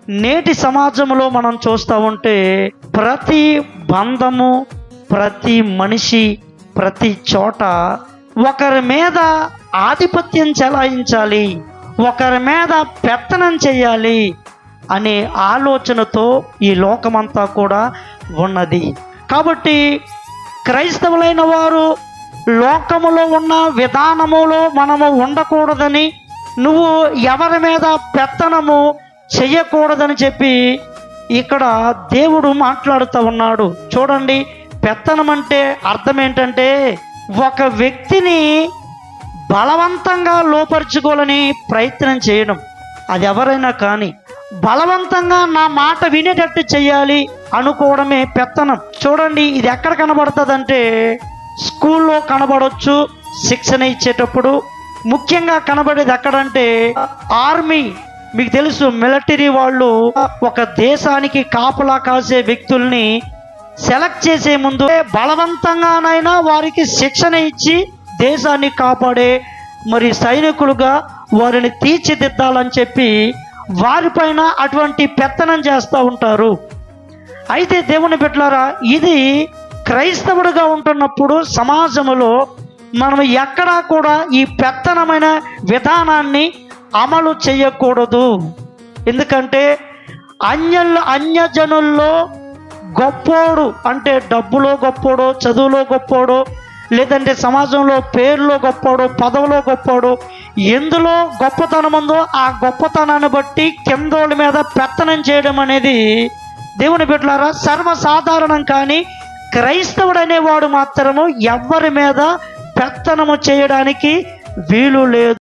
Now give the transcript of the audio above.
నేటి సమాజంలో మనం చూస్తూ ఉంటే ప్రతి బంధము, ప్రతి మనిషి, ప్రతి చోట ఒకరి మీద ఆధిపత్యం చెలాయించాలి, ఒకరి మీద పెత్తనం చేయాలి అనే ఆలోచనతో ఈ లోకమంతా కూడా ఉన్నది. కాబట్టి క్రైస్తవులైన వారు లోకములో ఉన్న విధానములో మనము ఉండకూడదని, నువ్వు ఎవరి మీద పెత్తనము చెయ్యకూడదని చెప్పి ఇక్కడ దేవుడు మాట్లాడుతూ ఉన్నాడు. చూడండి, పెత్తనం అంటే అర్థం ఏంటంటే ఒక వ్యక్తిని బలవంతంగా లోపరుచుకోవాలని ప్రయత్నం చేయడం. అది ఎవరైనా కానీ బలవంతంగా నా మాట వినేటట్టు చెయ్యాలి అనుకోవడమే పెత్తనం. చూడండి, ఇది ఎక్కడ కనబడుతుందంటే స్కూల్లో కనబడవచ్చు, శిక్షణ ఇచ్చేటప్పుడు. ముఖ్యంగా కనబడేది ఎక్కడంటే ఆర్మీ. మీకు తెలుసు, మిలిటరీ వాళ్ళు ఒక దేశానికి కాపలా కాసే వ్యక్తుల్ని సెలెక్ట్ చేసే ముందు బలవంతంగానైనా వారికి శిక్షణ ఇచ్చి దేశాన్ని కాపాడే మరి సైనికులుగా వారిని తీర్చిదిద్దాలని చెప్పి వారిపైన అటువంటి పెత్తనం చేస్తూ ఉంటారు. అయితే దేవుని బిడ్డలారా, ఇది క్రైస్తవుడిగా ఉంటున్నప్పుడు సమాజంలో మనం ఎక్కడా కూడా ఈ పెత్తనమైన విధానాన్ని అమలు చేయకూడదు. ఎందుకంటే అన్యజనుల్లో గొప్పోడు అంటే డబ్బులో గొప్పోడో, చదువులో గొప్పోడో, లేదంటే సమాజంలో పేరులో గొప్పోడో, పదవిలో గొప్పోడో, ఎందులో గొప్పతనం ఉందో ఆ గొప్పతనాన్ని బట్టి కిందోళ్ళ మీద పెత్తనం చేయడం అనేది దేవుని బిడ్డలారా సర్వసాధారణం. కానీ క్రైస్తవుడు అనేవాడు మాత్రము ఎవరి మీద పెత్తనము చేయడానికి వీలు లేదు.